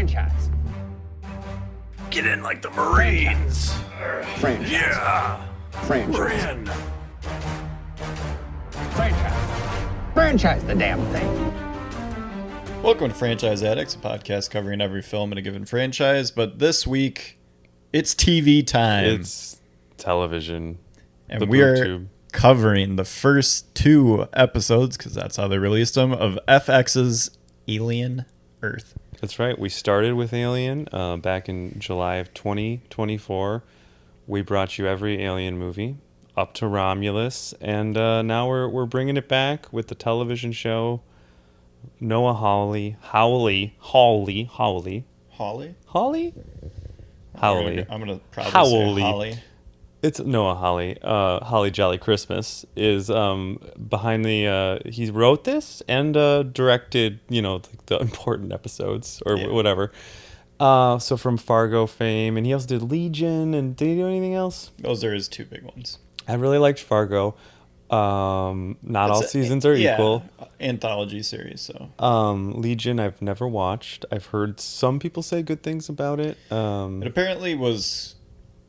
Franchise. Get in like the Marines. Franchise. Yeah. Franchise. We're in. Franchise. Franchise the damn thing. Welcome to Franchise Addicts, a podcast covering every film in a given franchise. But this week, it's TV time. It's television. And we are covering the first two episodes, because that's how they released them, of FX's Alien Earth. That's right. We started with Alien back in July of 2024. We brought you every Alien movie up to Romulus, and now we're bringing it back with the television show. Noah Hawley. Hawley? I'm gonna probably say Holly. It's Noah Hawley. Holly Jolly Christmas is behind the. He wrote this and directed, the important episodes or whatever. So from Fargo fame, and he also did Legion. And did he do anything else? Those are his two big ones. I really liked Fargo. Not all seasons are equal. Anthology series. So Legion, I've never watched. I've heard some people say good things about it. It apparently was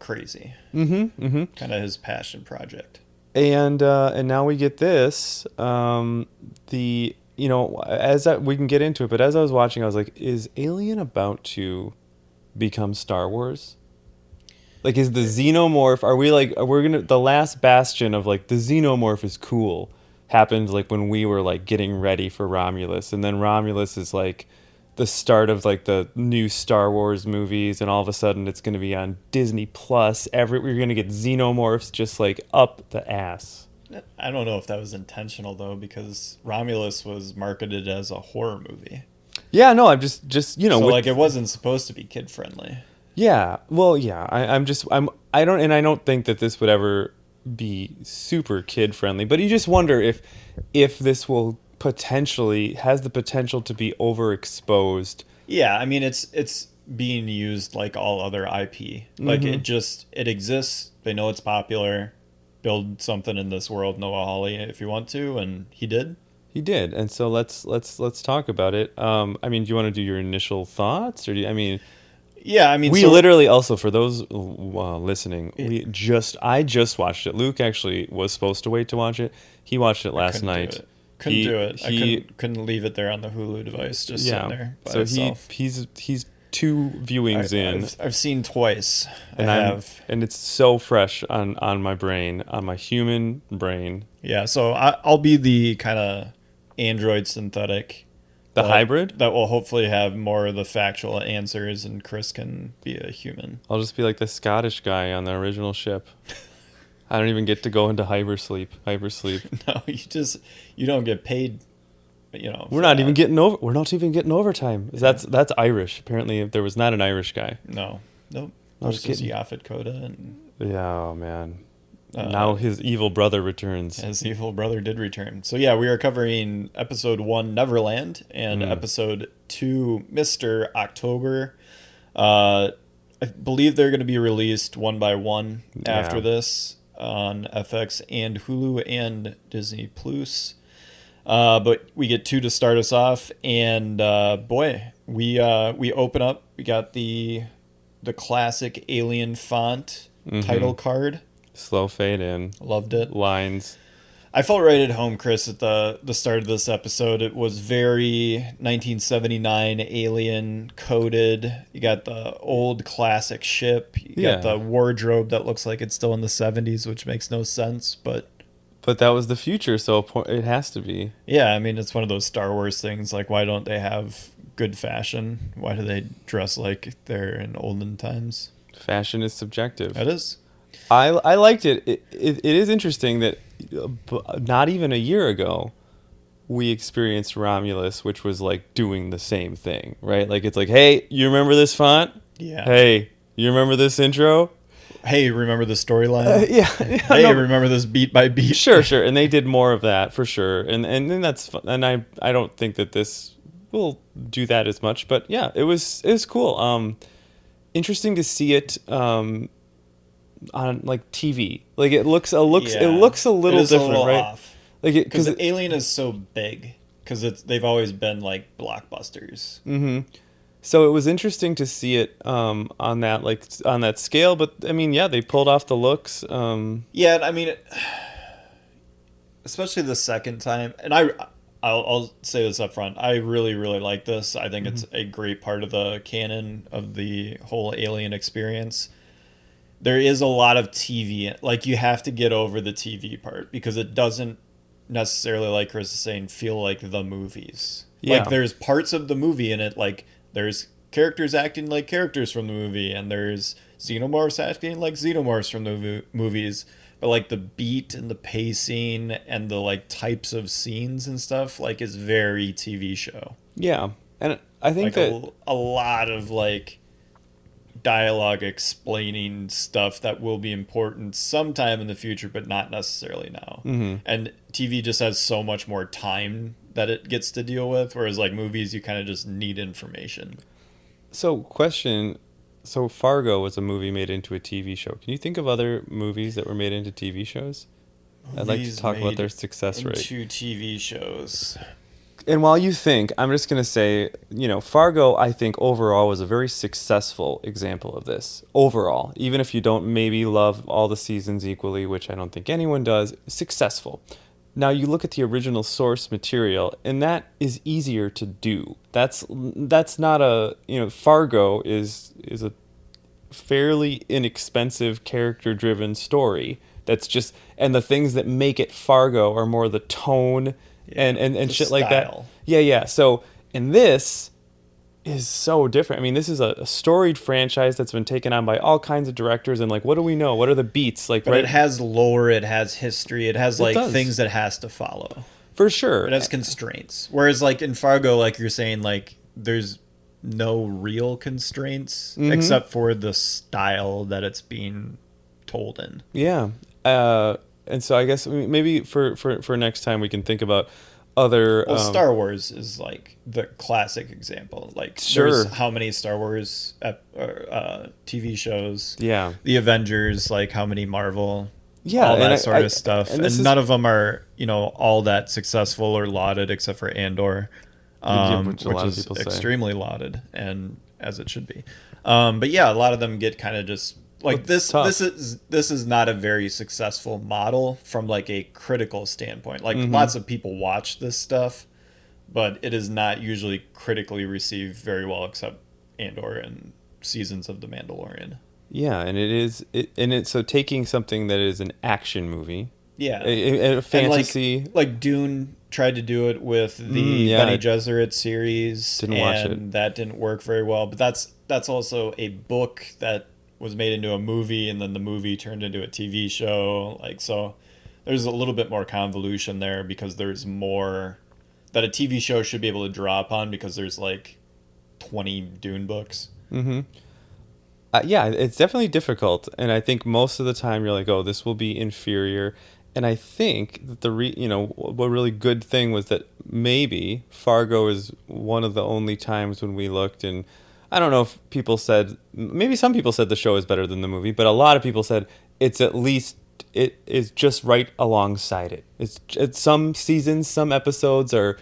crazy. Kind of his passion project. And now we get this. We can get into it, but as I was watching, I was like, is Alien about to become Star Wars? Like, is the xenomorph, the last bastion of like the xenomorph is cool happened like when we were like getting ready for Romulus, and then Romulus is like the start of like the new Star Wars movies, and all of a sudden it's going to be on Disney Plus. We're going to get xenomorphs just like up the ass. I don't know if that was intentional though, because Romulus was marketed as a horror movie. Yeah, no, I'm just so it wasn't supposed to be kid friendly. Yeah, well, yeah, I don't think that this would ever be super kid friendly, but you just wonder if this will has the potential to be overexposed. Yeah, I mean it's being used like all other IP. Like it exists. They know it's popular. Build something in this world, Noah Hawley, if you want to, and he did. He did, and so let's talk about it. I mean, do you want to do your initial thoughts, or we literally also, for those listening, I just watched it. Luke actually was supposed to wait to watch it. He watched it last night. Couldn't do it. I couldn't leave it there on the Hulu device, just sitting there by itself. He's two viewings in. I've seen twice. And it's so fresh on my brain, on my human brain. Yeah, so I'll be the kind of android synthetic. The hybrid? That will hopefully have more of the factual answers, and Chris can be a human. I'll just be like the Scottish guy on the original ship. I don't even get to go into hypersleep. No, you don't get paid, We're not even getting overtime. That's Irish. Apparently there was not an Irish guy. No. Nope. That was just Yaphet Kotto. Yeah, oh man. Now his evil brother returns. His evil brother did return. So yeah, we are covering episode 1, Neverland, and episode 2, Mr. October. I believe they're going to be released one by one after this on FX and Hulu and Disney Plus. But we get 2 to start us off, and we open up. We got the classic Alien font title card. Slow fade in. Loved it. Lines. I felt right at home, Chris, at the start of this episode. It was very 1979 Alien coded. You got the old classic ship. You got the wardrobe that looks like it's still in the 70s, which makes no sense, but that was the future, so it has to be. Yeah, I mean, it's one of those Star Wars things. Like, why don't they have good fashion? Why do they dress like they're in olden times? Fashion is subjective. It is. I liked it. It is interesting that not even a year ago we experienced Romulus, which was like doing the same thing, right? Like, it's like, hey, you remember this font? Yeah. Hey, you remember this intro? Hey, remember the storyline? Hey, remember this beat by beat? Sure. And they did more of that for sure. And then that's fun. And I don't think that this will do that as much, but yeah, it was cool. Interesting to see it on like TV. Like it looks a little different, right? Off. Like because Alien is so big, because they've always been like blockbusters. Mm-hmm. So it was interesting to see it on that scale, but I mean, yeah, they pulled off the looks. Yeah, I mean, especially the second time, and I'll say this up front. I really, really like this. I think it's a great part of the canon of the whole Alien experience. There is a lot of TV. Like, you have to get over the TV part because it doesn't necessarily, like Chris is saying, feel like the movies. Yeah. Like, there's parts of the movie in it, like, there's characters acting like characters from the movie, and there's xenomorphs acting like xenomorphs from the movies. But, like, the beat and the pacing and the, like, types of scenes and stuff, like, is very TV show. Yeah, and I think Like, that a lot of, like, dialogue explaining stuff that will be important sometime in the future, but not necessarily now. And TV just has so much more time that it gets to deal with, whereas, like, movies, you kind of just need information. So, question. So, Fargo was a movie made into a TV show. Can you think of other movies that were made into TV shows? I'd like to talk about their success rate. Into TV shows. And while you think, I'm just going to say, Fargo, I think overall was a very successful example of this. Overall, even if you don't maybe love all the seasons equally, which I don't think anyone does, successful. Now you look at the original source material, and that is easier to do. That's not a, Fargo is a fairly inexpensive character-driven story. That's just, and the things that make it Fargo are more the tone and shit like that. Yeah. So, and this is so different. I mean, this is a storied franchise that's been taken on by all kinds of directors, and like, what do we know? What are the beats? Like, but right? It has lore, it has history, it has like things that it has to follow. For sure. It has constraints. Whereas like in Fargo, like you're saying, like there's no real constraints except for the style that it's being told in. Yeah. And so I guess maybe for next time we can think about other. Well, Star Wars is like the classic example. Like, there's how many Star Wars TV shows? Yeah. The Avengers, like how many Marvel? Yeah, all that sort of stuff, and none of them are all that successful or lauded, except for Andor, which is extremely lauded, and as it should be. But yeah, a lot of them get kind of just. Like this is not a very successful model from like a critical standpoint. Like lots of people watch this stuff, but it is not usually critically received very well, except Andor and seasons of The Mandalorian. Yeah, and it's so taking something that is an action movie, a fantasy, like Dune tried to do it with the Bene Gesserit series, didn't watch it. That didn't work very well. But that's also a book that was made into a movie, and then the movie turned into a TV show. Like, so there's a little bit more convolution there because there's more that a TV show should be able to draw upon because there's like 20 Dune books. Yeah, it's definitely difficult, and I think most of the time you're like, oh, this will be inferior. And I think that what really good thing was that maybe Fargo is one of the only times when we looked, and I don't know if maybe some people said the show is better than the movie, but a lot of people said it is just right alongside it. It's some seasons, some episodes are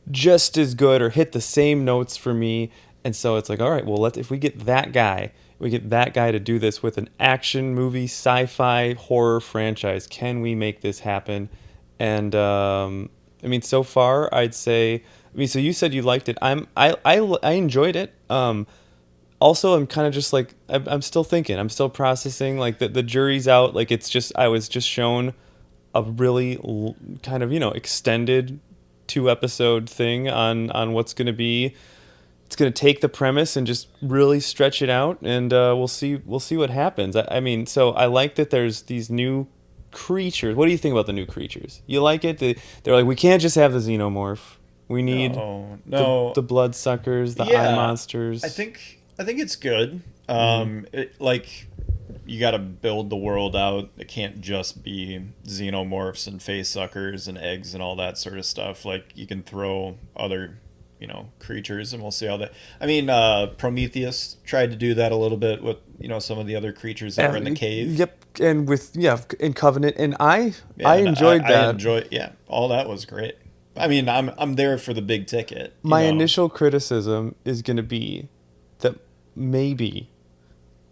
just as good or hit the same notes for me. And so it's like, all right, well, if we get that guy to do this with an action movie, sci-fi, horror franchise, can we make this happen? And I mean, so far, I'd say. I mean, so you said you liked it. I enjoyed it. Also, I'm kind of just like I'm still thinking. I'm still processing. Like the jury's out. Like I was just shown a really kind of extended 2-episode thing on what's going to be. It's going to take the premise and just really stretch it out, and we'll see what happens. I mean, so I like that there's these new creatures. What do you think about the new creatures? You like it? They're like, we can't just have the xenomorph. We need the bloodsuckers, the eye monsters. I think it's good. You got to build the world out. It can't just be xenomorphs and face suckers and eggs and all that sort of stuff. Like, you can throw other creatures, and we'll see how that. I mean, Prometheus tried to do that a little bit with some of the other creatures that were in the cave. Yep, and in Covenant, and I enjoyed that. All that was great. I mean, I'm there for the big ticket. My initial criticism is going to be maybe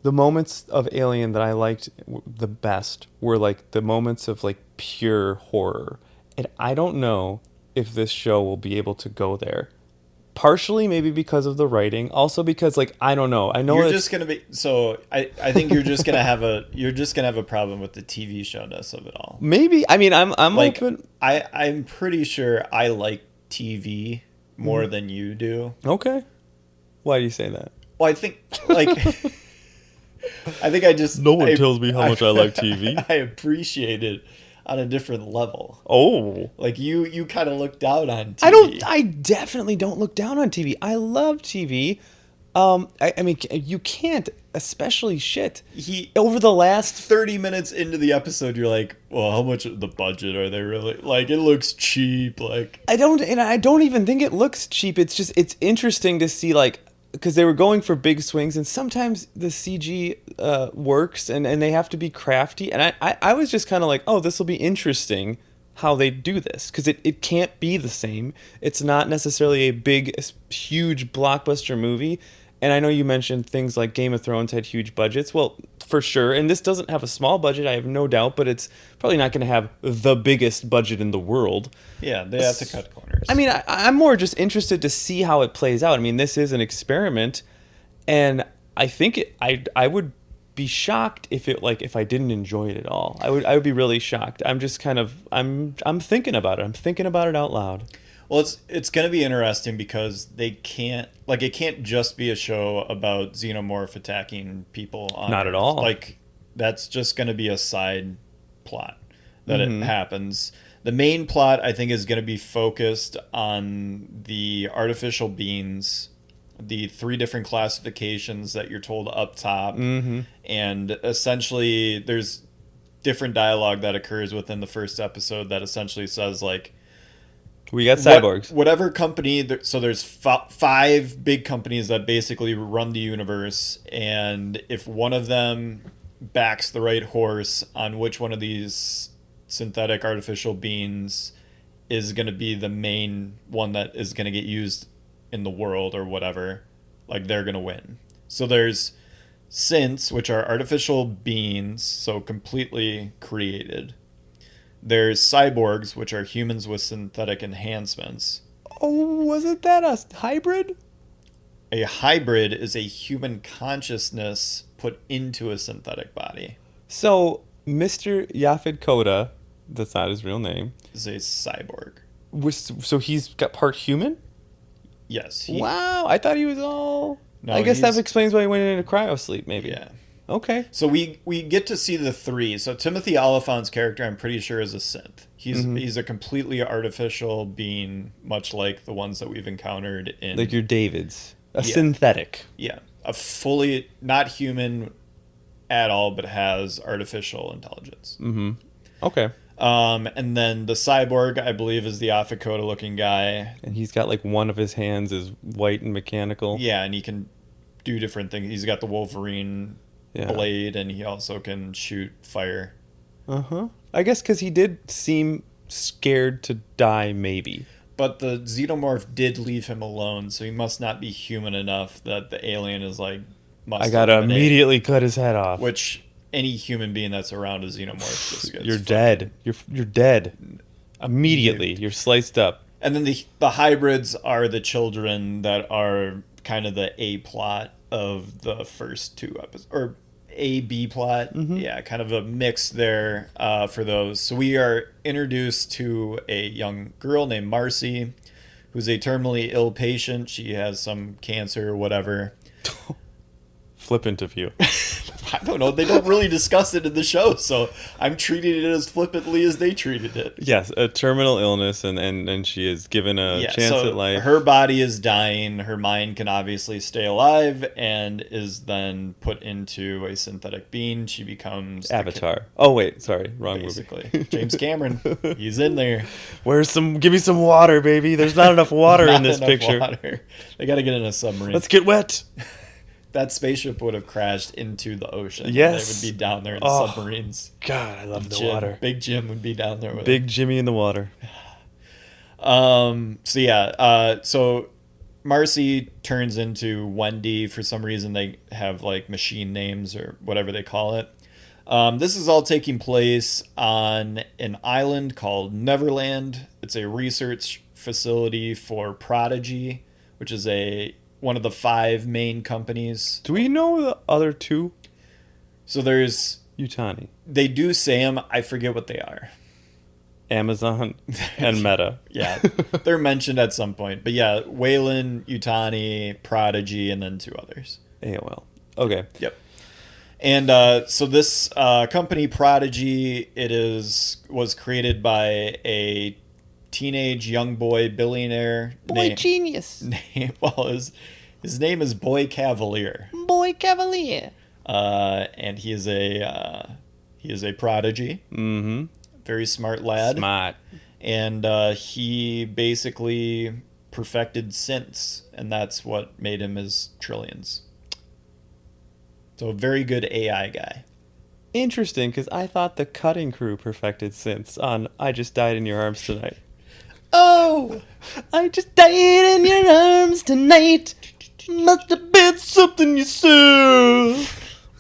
the moments of Alien that I liked the best were like the moments of like pure horror. And I don't know if this show will be able to go there. Partially maybe because of the writing, also because like I don't know. I know You're it's just gonna be so. I think you're just gonna have a problem with the TV showness of it all. maybe. I mean, I'm Like open. I'm pretty sure I like TV more than you do. Okay. Why do you say that? Well, I think like I think I just No one tells me how much I like TV. I appreciate it on a different level. Oh. Like you kind of look down on TV. I definitely don't look down on TV. I love TV. I mean, you can't, especially shit. Over the last 30 minutes into the episode, you're like, well, how much of the budget are they really? Like, it looks cheap. Like, I don't even think it looks cheap. It's just, it's interesting to see, like, because they were going for big swings, and sometimes the CG works, and they have to be crafty. And I was just kind of like, oh, this will be interesting how they do this, because it can't be the same. It's not necessarily a big, huge blockbuster movie. And I know you mentioned things like Game of Thrones had huge budgets. Well, for sure. And this doesn't have a small budget, I have no doubt, but it's probably not going to have the biggest budget in the world. yeah, they have to cut corners. I mean, I'm more just interested to see how it plays out. I mean, this is an experiment, and I think I would be shocked if I didn't enjoy it at all. I would be really shocked. I'm just kind of I'm thinking about it. I'm thinking about it out loud. Well, it's going to be interesting because it can't just be a show about xenomorph attacking people on Not at Earth. all. Like, that's just going to be a side plot that it happens. The main plot, I think, is going to be focused on the artificial beings, the 3 different classifications that you're told up top, and essentially there's different dialogue that occurs within the first episode that essentially says, like, We got cyborgs. whatever company, so there's 5 big companies that basically run the universe, and if one of them backs the right horse on which one of these synthetic artificial beings is going to be the main one that is going to get used in the world or whatever, like, they're going to win. So there's synths, which are artificial beings, so completely created. There's cyborgs, which are humans with synthetic enhancements. Oh, wasn't that a hybrid? A hybrid is a human consciousness put into a synthetic body. So, Mr. Yaphet Kotto, that's not his real name, Is a cyborg. so he's got part human? Yes. Wow, I thought he was all... No, I guess that he's- explains why he went into cryosleep, maybe. Yeah. Okay. So we get to see the 3. So Timothy Oliphant's character, I'm pretty sure, is a synth. He's a completely artificial being, much like the ones that we've encountered in... Like your Davids. A Yeah. synthetic. Yeah. A fully not human at all, but has artificial intelligence. Okay. And then the cyborg, I believe, is the Yaphet Kotto looking guy. And he's got like one of his hands is white and mechanical. Yeah, and he can do different things. He's got the Wolverine blade, and he also can shoot fire. I guess because he did seem scared to die, maybe. But the xenomorph did leave him alone, so he must not be human enough that the alien is like, must I gotta eliminate. immediately cut his head off. Which any human being that's around a xenomorph just gets You're fucking- dead. You're dead. Immediately. You're sliced up. And then the hybrids are the children that are kind of the A plot of the first 2 episodes, or A B plot. Yeah, kind of a mix there for those. So we are introduced to a young girl named Marcy, who's a terminally ill patient. She has some cancer or whatever. Flippant of you. I don't know. They don't really discuss it in the show, so I'm treating it as flippantly as they treated it. Yes, a terminal illness, and she is given a chance so at life. her body is dying. Her mind can obviously stay alive and is then put into a synthetic being. She becomes Avatar. Oh wait, sorry, wrong basically. movie. James Cameron. He's in there. Give me some water, baby. There's not enough water in Not this enough picture. water. They got to get in a submarine. Let's get wet. That spaceship would have crashed into the ocean. Yes. They would be down there in Oh. submarines. God, I love the Jim, water. Big Jim would be down there with Big Jimmy in the water. So Marcy turns into Wendy. For some reason, they have like machine names or whatever they call it. This is all taking place on an island called Neverland. It's a research facility for Prodigy, which is one of the 5 main companies. Do we know the other 2? So there's Utani, they do say them. I forget what they are. Amazon, and Meta. Yeah, they're mentioned at some point. But yeah, Waylon, Utani, Prodigy, and then 2 others. AOL. Okay. Yep. And so this company, Prodigy, was created by a teenage young boy billionaire. Genius. His name is Boy Cavalier. Boy Cavalier. And he is a prodigy. Mm-hmm. Very smart lad. Smart. And he basically perfected synths, and that's what made him his trillions. So a very good AI guy. Interesting, because I thought the cutting crew perfected synths on I Just Died in Your Arms Tonight. Oh, I just died in your arms tonight. Must have been something you said.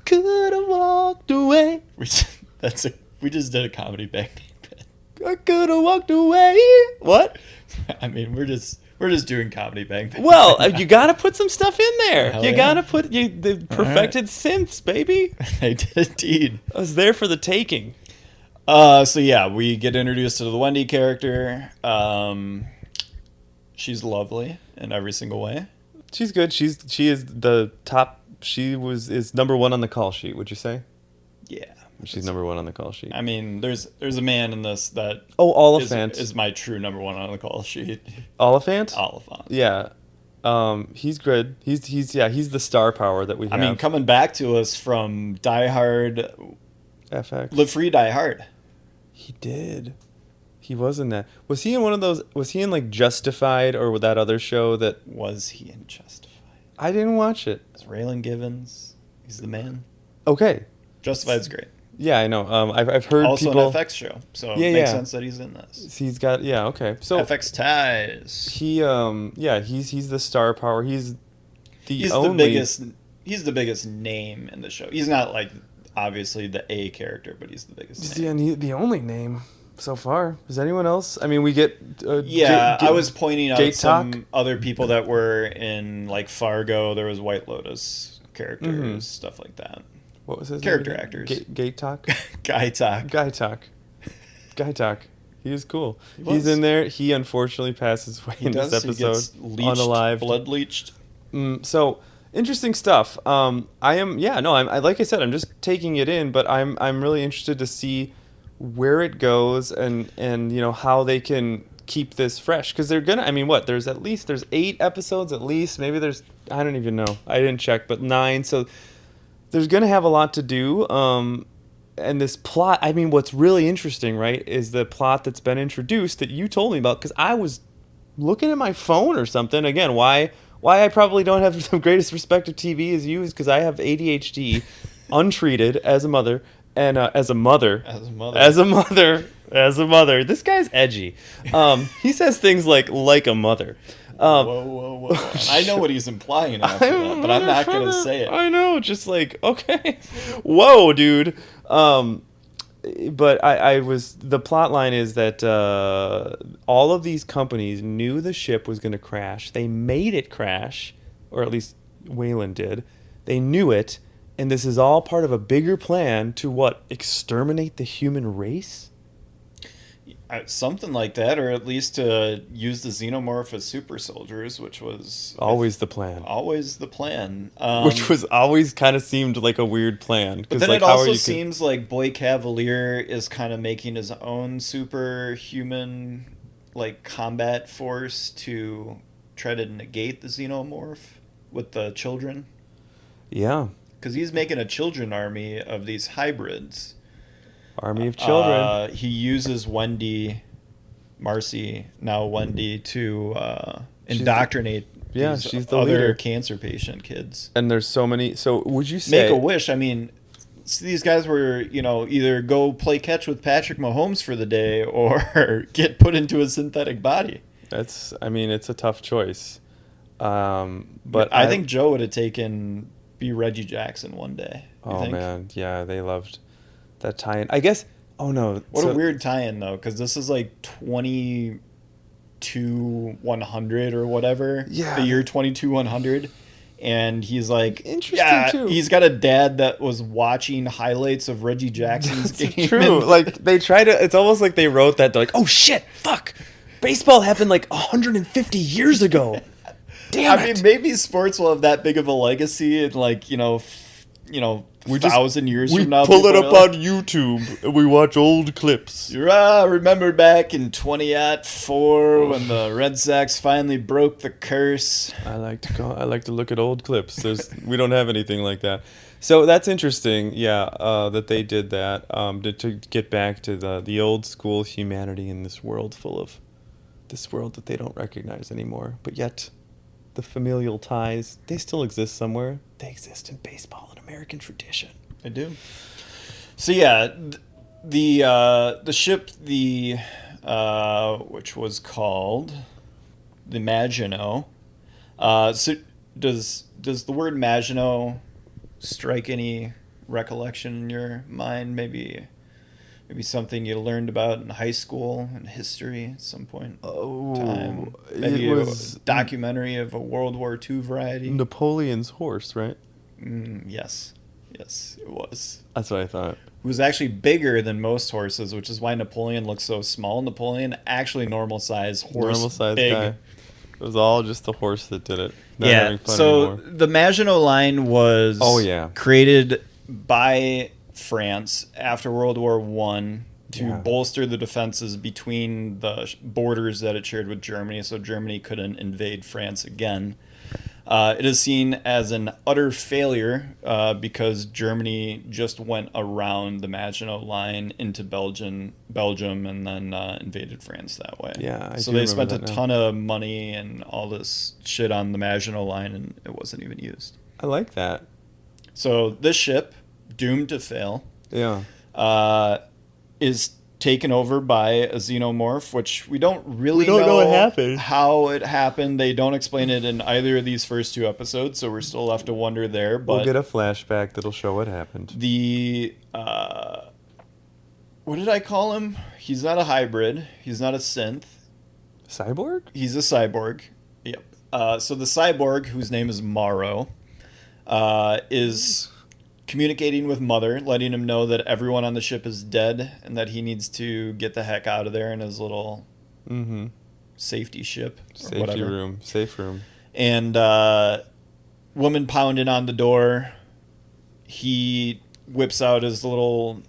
Could have walked away. We just did a comedy bang bit. I could have walked away. What? I mean, we're just doing comedy bang bang. Well, you gotta put some stuff in there. Hell You yeah. gotta put the perfected synths, baby. I did indeed. I was there for the taking. So yeah, we get introduced to the Wendy character. She's lovely in every single way. She's good. She is the top. Is number 1 on the call sheet. Would you say? Yeah. She's number 1 on the call sheet. I mean, there's a man in this that Oliphant is my true number 1 on the call sheet. Oliphant. Oliphant. Yeah. He's good. He's the star power that we have. I mean, coming back to us from Die Hard, FX. Live Free, Die Hard. He did. He was in that. Was he in one of those? Was he in like Justified or that other show that? Was he in Justified? I didn't watch it. It's Raylan Givens. He's the man. Okay. Justified's great. Yeah, I know. I've heard Also people. an FX show, so it Yeah, makes yeah. sense that he's in this. He's got okay. So FX ties. he's the star power. He's He's only the biggest. He's the biggest name in the show. He's not like obviously the A character, but he's the biggest name. the only name so far. Is anyone else? I mean, we get I was pointing out Gate some Talk? other people that were in like Fargo. There was White Lotus characters, stuff like that. What was his Character name? actors. Gate Talk. Guy talk. Guy Talk. He is cool. was. He's in there. He unfortunately passes away in this He episode. gets leached, Unalived. blood leached. So interesting stuff. I like I said, I'm just taking it in, but I'm really interested to see where it goes and how they can keep this fresh, because they're gonna. I mean, there's 8 episodes at least. Maybe there's, I don't even know. I didn't check, but 9. So there's gonna have a lot to do. And this plot, I mean, what's really interesting, right, is the plot that's been introduced that you told me about, because I was looking at my phone or something. Again, why I probably don't have the greatest respect of TV as you is because I have ADHD, untreated as a mother, and as a mother. This guy's edgy. He says things like a mother. Whoa. I know what he's implying after that, but I'm not going to say it. I know, just like, okay. Whoa, dude. But the plot line is that all of these companies knew the ship was going to crash. They made it crash, or at least Waylon did. They knew it, and this is all part of a bigger plan to exterminate the human race? Something like that, or at least to use the xenomorph as super soldiers, which was Always the plan. always the plan. Which was always kind of seemed like a weird plan. But then it also seems like Boy Cavalier is kind of making his own superhuman combat force to try to negate the xenomorph with the children. Yeah. Because he's making a children army of these hybrids. Army of children. He uses Marcy, now Wendy, to indoctrinate she's the other leader. cancer patient kids. And there's so many. So would you say... Make a wish. I mean, these guys were, either go play catch with Patrick Mahomes for the day or get put into a synthetic body. It's a tough choice. But I think Joe would have taken be Reggie Jackson one day. You Oh think? man, yeah, they loved that tie-in. I guess. Oh no, What a weird tie-in though, because this is like 22-100 or whatever. Yeah. The year 22-100. And he's like, Interesting, too. He's got a dad that was watching highlights of Reggie Jackson's game. True. And- Like they try to. It's almost like they wrote that. They're like, oh shit, fuck, baseball happened like 150 years ago. Damn I it. mean, maybe sports will have that big of a legacy in like, We just- 1,000 years we from now. pull it people up are like, on YouTube and we watch old clips. Remember back in 2004 when the Red Sox finally broke the curse? I like to look at old clips. We don't have anything like that. So that's interesting, yeah, that they did that to get back to the old school humanity in this world that they don't recognize anymore. But yet, the familial ties, they still exist somewhere. They exist in baseball and American tradition. I do. So yeah, the ship, which was called the Maginot. So does the word Maginot strike any recollection in your mind? Maybe something you learned about in high school and history at some point. Time. Maybe it a was documentary of a World War II variety. Napoleon's horse, right? Yes, it was. That's what I thought. It was actually bigger than most horses, which is why Napoleon looks so small. Napoleon, actually normal size horse, Normal size big. guy. It was all just the horse that did it. Not having fun So anymore. the Maginot Line was created by France after World War I to bolster the defenses between the borders that it shared with Germany, so Germany couldn't invade France again. It is seen as an utter failure because Germany just went around the Maginot Line into Belgium and then invaded France that way. Yeah, so do they spent a remember that now. ton of money and all this shit on the Maginot Line, and it wasn't even used. I like that. So this ship, doomed to fail, Yeah. is taken over by a xenomorph, which we don't really don't know what happened. how it happened. They don't explain it in either of these first two episodes, so we're still left to wonder there. But We'll get a flashback that'll show what happened. the what did I call him? He's not a hybrid. He's not a synth. Cyborg? He's a cyborg. Yep. So the cyborg, whose name is Morrow, is communicating with Mother, letting him know that everyone on the ship is dead and that he needs to get the heck out of there in his little safety ship. Or whatever. Safe room. And woman pounding on the door. He whips out his little,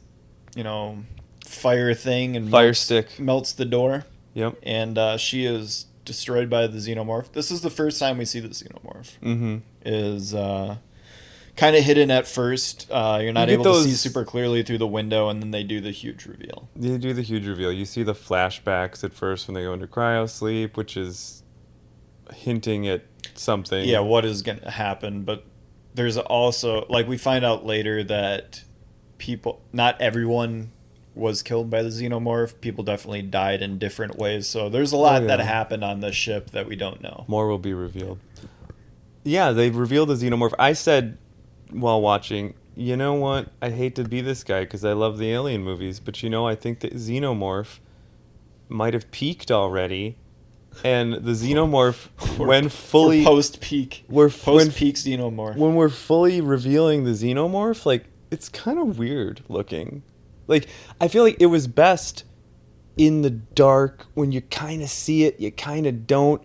fire thing and Fire stick. melts the door. Yep. And she is destroyed by the xenomorph. This is the first time we see the xenomorph. Mm-hmm. Is kind of hidden at first. You're not able to see super clearly through the window, and then they do the huge reveal. They do the huge reveal. You see the flashbacks at first when they go into cryo sleep, which is hinting at something. Yeah, what is going to happen? But there's also, we find out later that not everyone was killed by the xenomorph. People definitely died in different ways. So there's a lot that happened on this ship that we don't know. More will be revealed. Yeah, they've revealed the xenomorph. I said while watching, you know what? I hate to be this guy because I love the Alien movies, but I think the xenomorph might have peaked already, and the xenomorph, when fully post-peak, post-peak xenomorph. When we're fully revealing the xenomorph, it's kind of weird looking. I feel like it was best in the dark when you kind of see it, you kind of don't.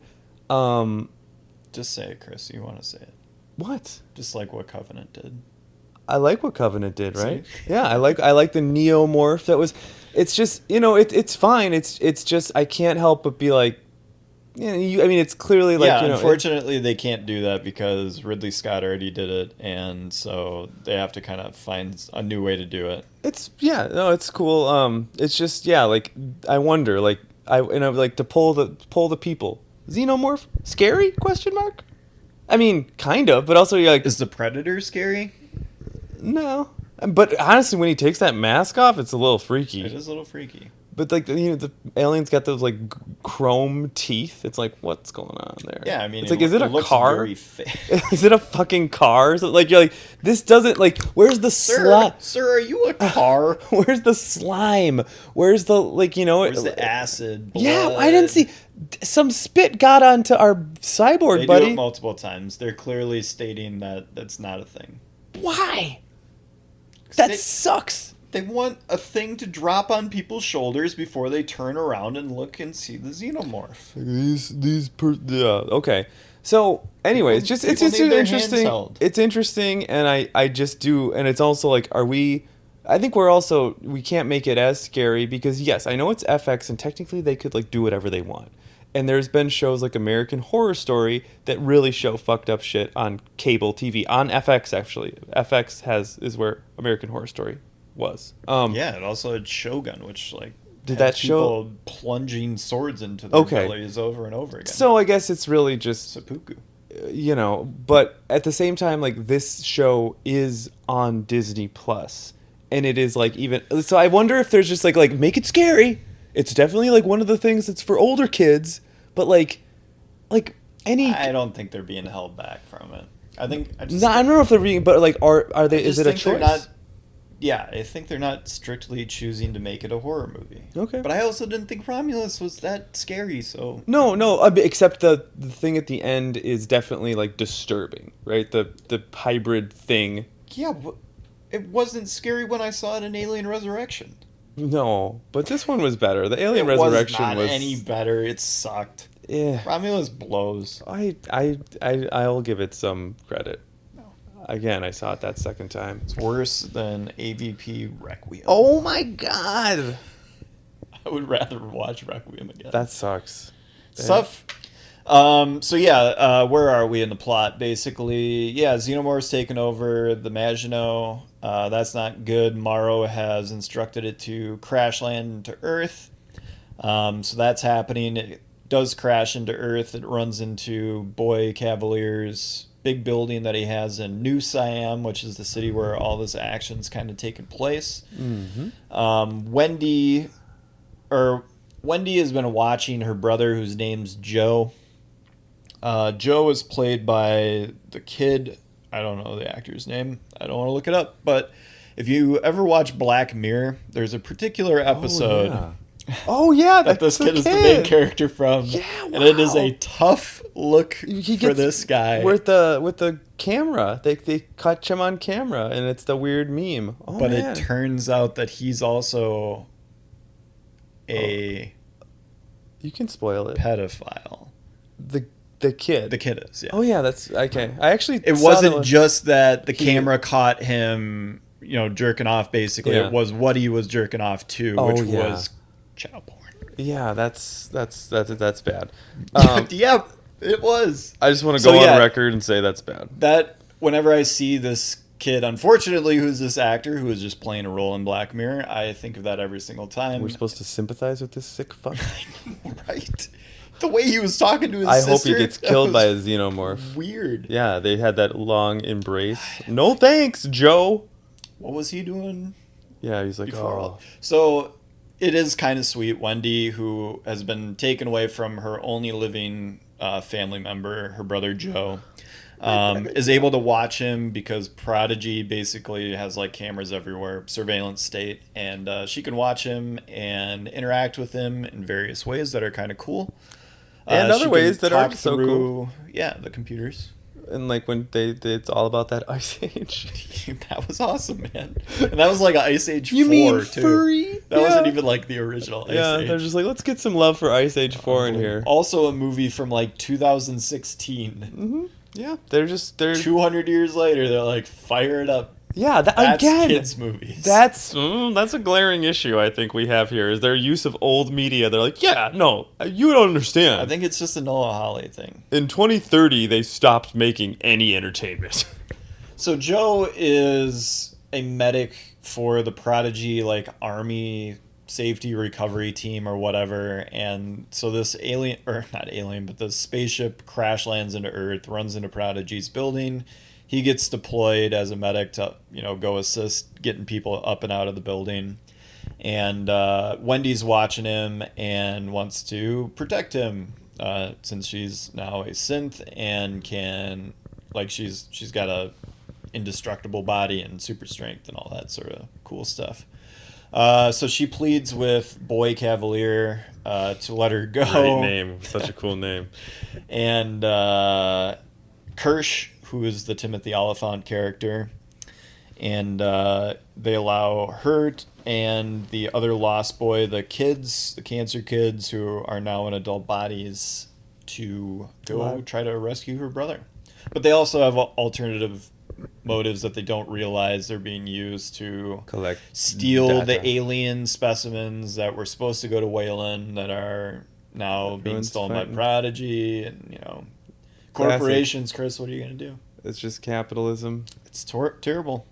Just say it, Chris. You want to say it. What? Just like what Covenant did. I like what Covenant did, right? See? Yeah, I like the neomorph. That was, it's just, it's fine. It's just I can't help but be like, it's clearly unfortunately they can't do that because Ridley Scott already did it, and so they have to kind of find a new way to do it. It's cool. It's just I wonder to poll the people. Xenomorph scary? Question mark. I mean, kind of, but also you're like, is the Predator scary? No, but honestly, when he takes that mask off, it's a little freaky. It is a little freaky. But like the alien's got those like chrome teeth. It's like, what's going on there? Yeah, I mean, it's like, is it a looks car? very fake. Is it a fucking car? So like you're like, this doesn't like. Where's the slime? Sir, are you a car? Where's the slime? Where's the Where's the acid? Yeah, blood? I didn't see. Some spit got onto our cyborg, They buddy. do it multiple times. They're clearly stating that that's not a thing. Why? That They- sucks. They want a thing to drop on people's shoulders before they turn around and look and see the xenomorph. Yeah, okay. So, anyways, People- just it's people just need their interesting. hands held. It's interesting, and I just do, and it's also like, are we? I think we can't make it as scary because yes, I know it's FX, and technically they could like do whatever they want. And there's been shows like American Horror Story that really show fucked up shit on cable TV on FX. Actually, FX is where American Horror Story was. Yeah, it also had Shogun, which like Did had that show- people plunging swords into their Okay. bellies over and over again? So I guess it's really just seppuku. but at the same time, like this show is on Disney Plus, and it is like even so. I wonder if there's just like make it scary. It's definitely like one of the things that's for older kids, but like any. I don't think they're being held back from it. I I don't know if they're being, but like are they? Is it a choice? Yeah, I think they're not strictly choosing to make it a horror movie. Okay. But I also didn't think Romulus was that scary, so... No, except the thing at the end is definitely, like, disturbing, right? The hybrid thing. Yeah, but it wasn't scary when I saw it in Alien Resurrection. No, but this one was better. The Alien It Resurrection was not was... any better. It sucked. Yeah. Romulus blows. I'll give it some credit. Again, I saw it that second time. It's worse than AVP Requiem. Oh my god! I would rather watch Requiem again. That sucks. Stuff. Where are we in the plot? Basically, yeah, Xenomorph's taken over the Maginot. That's not good. Morrow has instructed it to crash land into Earth. So that's happening. It does crash into Earth. It runs into Boy Cavalier's big building that he has in New Siam, which is the city where all this action's kind of taken place. Mm-hmm. Wendy has been watching her brother, whose name's Joe. Joe is played by the kid. I don't know the actor's name. I don't want to look it up. But if you ever watch Black Mirror, there's a particular episode Oh yeah, that this kid is the main character from. Yeah, And it is a wow. tough look He for gets this guy. with the camera. They catch him on camera, and it's the weird meme. Oh, But man. it turns out that he's also a You can spoil it. pedophile. The kid. The kid is, yeah. Oh yeah, that's okay. I actually It saw wasn't that- just that the He- camera caught him, jerking off, basically. Yeah. It was what he was jerking off to, Oh, which yeah. was child porn. Yeah, that's bad. Yeah, it was. I just want to So, go yeah. on record and say that's bad. That, whenever I see this kid, unfortunately, who's this actor who is just playing a role in Black Mirror, I think of that every single time. We're supposed to sympathize with this sick fuck. Right? The way he was talking to his I sister. hope he gets that killed by a was xenomorph. Weird. Yeah, they had that long embrace. No thanks, Joe. What was he doing? Yeah, he's like, Before oh. all. So it is kind of sweet. Wendy, who has been taken away from her only living family member, her brother Joe, is able to watch him because Prodigy basically has like cameras everywhere, surveillance state, and she can watch him and interact with him in various ways that are kind of cool. And other she can ways that talk aren't so through- cool. Yeah, the computers. And like when it's all about that Ice Age. That was awesome, man. And that was like Ice Age 4, You mean too. furry? That wasn't Yeah. even like the original Ice Yeah, Age. they're just like, let's get some love for Ice Age 4 in here. Also a movie from like 2016. Mm-hmm. Yeah, they're 200 years later, they're like, fire it up. yeah. That's Again, kids' movies. that's a glaring issue I think we have here is their use of old media. They're like, yeah, no, you don't understand. I think it's just a Noah Hawley thing. In 2030, they stopped making any entertainment. So Joe is a medic for the Prodigy, like, army safety recovery team or whatever, and so this alien, or not alien, but the spaceship crash lands into Earth, runs into Prodigy's building. He gets deployed as a medic to, go assist getting people up and out of the building. And Wendy's watching him and wants to protect him since she's now a synth and can, like, she's got a indestructible body and super strength and all that sort of cool stuff. So she pleads with Boy Cavalier to let her go. Great name. Such a cool name. And Kirsch, who is the Timothy Oliphant character, and they allow her and the other lost boy, the cancer kids who are now in adult bodies, to go try to rescue her brother. But they also have alternative motives that they don't realize they're being used to steal data. the alien specimens that were supposed to go to Wayland that are now being stolen by Prodigy. And, you know, corporations, Chris, what are you going to do? It's just capitalism. It's terrible.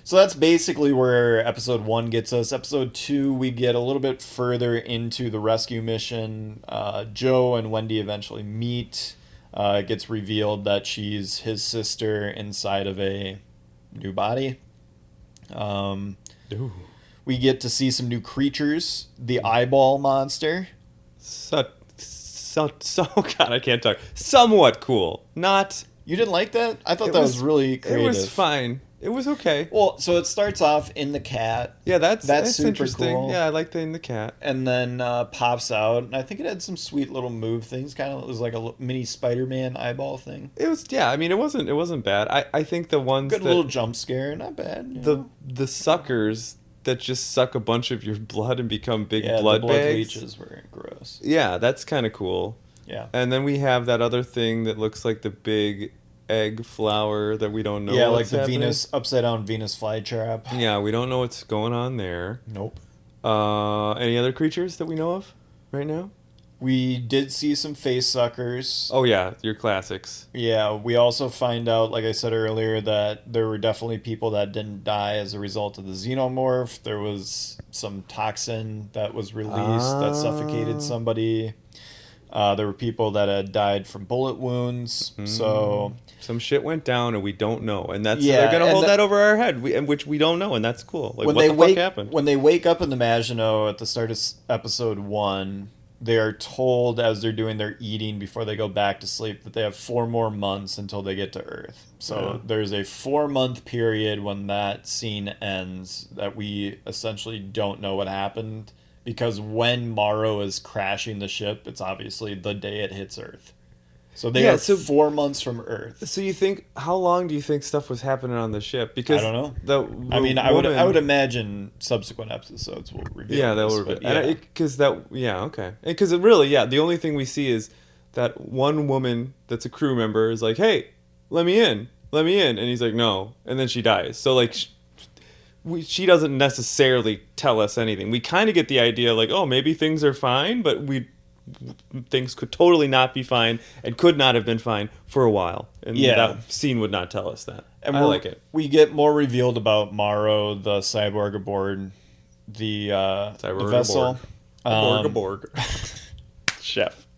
So that's basically where episode 1 gets us. Episode 2, we get a little bit further into the rescue mission. Joe and Wendy eventually meet. It gets revealed that she's his sister inside of a new body. We get to see some new creatures. The eyeball monster. So God, I can't talk. Somewhat cool. Not... You didn't like that? I thought that was really creative. It was fine. It was okay. Well, so it starts off in the cat. Yeah, that's super interesting. cool. Yeah, I like the in the cat. And then pops out. And I think it had some sweet little move things. Kind of, it was like a mini Spider-Man eyeball thing. It was, yeah. I mean, it wasn't bad. I think the ones good little jump scare, not bad. The suckers that just suck a bunch of your blood and become big blood the bags. leeches were gross. Yeah, that's kind of cool. Yeah. And then we have that other thing that looks like the big egg flower that we don't know. Yeah, like the happening. Upside down Venus flytrap. Yeah, we don't know what's going on there. Nope. Any other creatures that we know of right now? We did see some face suckers. Oh yeah, your classics. Yeah, we also find out, like I said earlier, that there were definitely people that didn't die as a result of the xenomorph. There was some toxin that was released that suffocated somebody. There were people that had died from bullet wounds. So some shit went down and we don't know, and they're gonna hold that over our head, which we don't know, and that's cool. Like, what the fuck happened? When they wake up in the Maginot at the start of episode 1, they are told as they're doing their eating before they go back to sleep that they have 4 more months until they get to Earth. So there's a 4-month period when that scene ends that we essentially don't know what happened. Because when Morrow is crashing the ship, it's obviously the day it hits Earth. So they are 4 months from Earth. So how long do you think stuff was happening on the ship? Because I don't know. I would imagine subsequent episodes will reveal. Yeah, that will reveal. Because the only thing we see is that one woman that's a crew member is like, "Hey, let me in," and he's like, "No," and then she dies. So like. She doesn't necessarily tell us anything. We kind of get the idea, like, oh, maybe things are fine, but things could totally not be fine and could not have been fine for a while. And that scene would not tell us that. And I like it. We get more revealed about Morrow, the cyborg aboard the vessel. Aboard. Chef.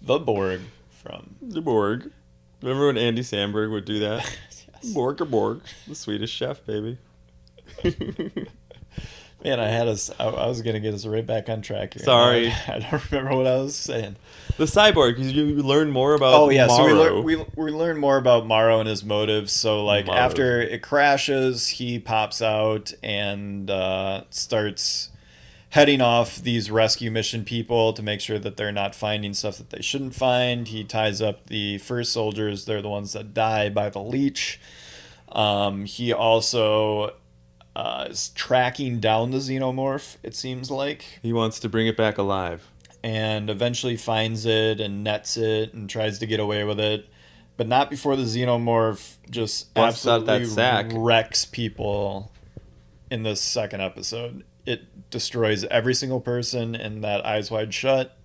The Borg from... The Borg. Remember when Andy Samberg would do that? Yes. Borg. The Swedish chef, baby. Man, I was gonna get us right back on track here. Sorry, I don't remember what I was saying. The cyborg, because you learn more about. Oh yeah, Morrow. so we learn more about Morrow and his motives. So like after it crashes, he pops out and starts heading off these rescue mission people to make sure that they're not finding stuff that they shouldn't find. He ties up the first soldiers; they're the ones that die by the leech. He also is tracking down the xenomorph, it seems like. He wants to bring it back alive. And eventually finds it and nets it and tries to get away with it. But not before the xenomorph just busts out that absolutely sack. Wrecks people in this second episode. It destroys every single person in that Eyes Wide Shut.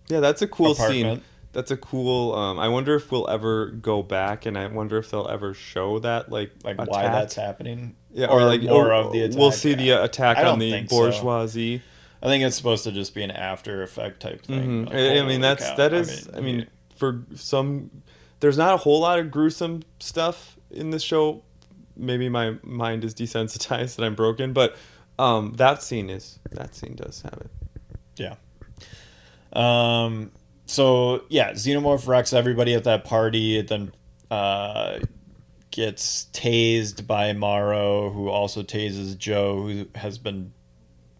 Yeah, that's a cool apartment. Scene. That's a cool. I wonder if we'll ever go back, and I wonder if they'll ever show that, like why that's happening. Yeah, or like more of the attack. We'll see the attack on the bourgeoisie. So. I think it's supposed to just be an After Effect type thing. Mm-hmm. Like, I mean, for some, there's not a whole lot of gruesome stuff in this show. Maybe my mind is desensitized and I'm broken, but That scene does have it. Yeah. So yeah, Xenomorph wrecks everybody at that party. Then gets tased by Morrow, who also tases Joe, who has been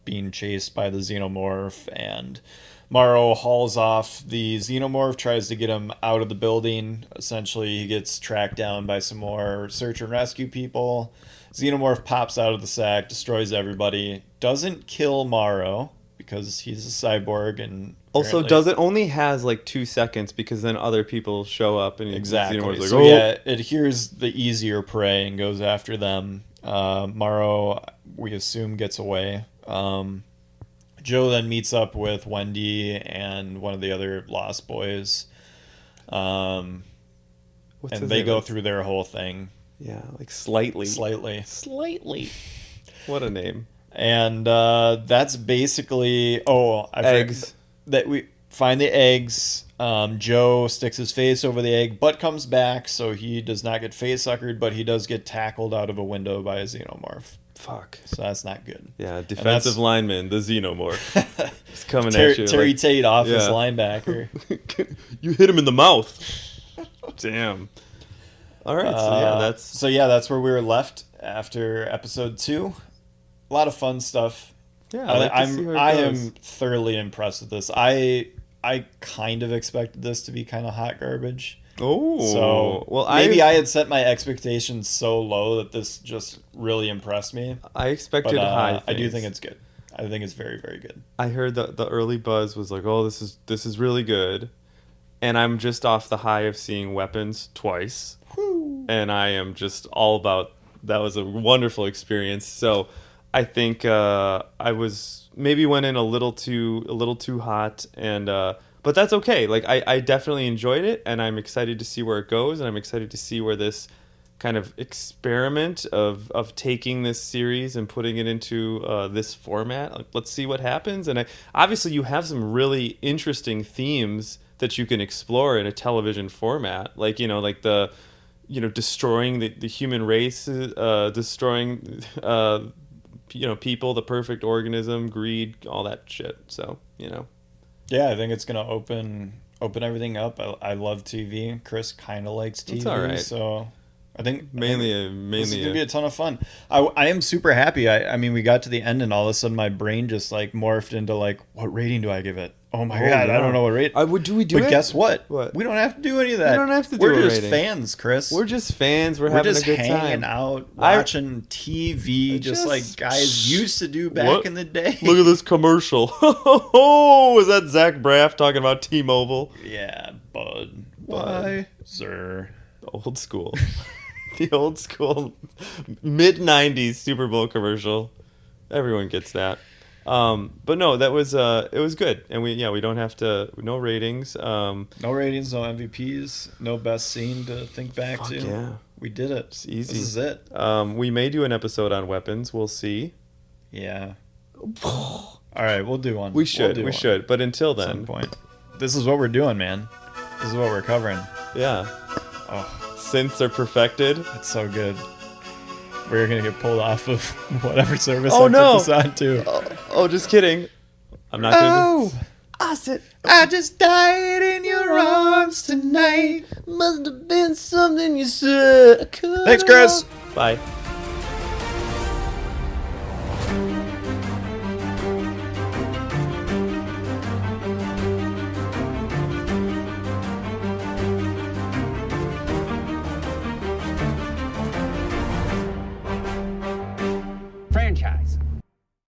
being chased by the Xenomorph. And Morrow hauls off the Xenomorph, tries to get him out of the building. Essentially, he gets tracked down by some more search and rescue people. Xenomorph pops out of the sack, destroys everybody. Doesn't kill Morrow because he's a cyborg, and Also, apparently- only has like 2 seconds because then other people show up and Exactly. Xenomorph's like, So oh. yeah, it hears the easier prey and goes after them. Morrow, we assume, gets away. Joe then meets up with Wendy and one of the other Lost Boys. What's And his they name? go through their whole thing Yeah, like slightly. slightly. What a name. And that's basically Eggs. that we find the eggs. Joe sticks his face over the egg, but comes back, so he does not get face suckered, but he does get tackled out of a window by a Xenomorph. Fuck. So that's not good. Yeah, defensive lineman, the Xenomorph. He's coming Terry, at you. Terry like, Tate, office yeah. linebacker. You hit him in the mouth. Damn. All right, so That's where we were left after episode 2. A lot of fun stuff. yeah. I like to see where it I goes. am thoroughly impressed with this. I kind of expected this to be kind of hot garbage. Oh, So well, maybe I had set my expectations so low that this just really impressed me. I expected But high. I do things. think it's good. I think it's very, very good. I heard the early buzz was like, oh, this is really good, and I'm just off the high of seeing Weapons twice, and I am just all about. That was a wonderful experience. So I think I was maybe went in a little too hot, and but that's okay. Like I definitely enjoyed it, and I'm excited to see where it goes, and I'm excited to see where this kind of experiment of taking this series and putting it into this format. Like, let's see what happens. And obviously you have some really interesting themes that you can explore in a television format, like the destroying the human race, destroying people, the perfect organism, greed, all that shit. So Yeah, I think it's gonna open everything up. I love TV. Chris kind of likes TV, It's all right. So I think mainly this is gonna be a ton of fun. I am super happy. I mean, we got to the end, and all of a sudden, my brain just like morphed into like, what rating do I give it? Oh my god, yeah. I don't know what rate. Do we do But it? guess what? What? We don't have to do any of that. We don't have to do We're a just rating. fans, Chris. We're just fans. We're We're having just a good hanging time. out, I- watching TV, just like guys used to do back What? in the day. Look at this commercial. Oh, is that Zach Braff talking about T-Mobile? Yeah, bud. Why, sir? Old school. The old school mid-90s Super Bowl commercial. Everyone gets that. But no, that was it was good. And we don't have to, no ratings. No ratings, no MVPs, no best scene to think back to. yeah. We did it. It's easy. This is it. We may do an episode on weapons. We'll see. Yeah. All right, we'll do one. We should. We'll do We one should. But until At some then, point. This is what we're doing, man. This is what we're covering. yeah. Oh, Synths are perfected. it's so good. We're gonna get pulled off of whatever service Oh, I no. put this on to. Oh, just kidding. I'm not gonna. I just died in your arms tonight. Must have been something you said. Thanks, Chris. Bye.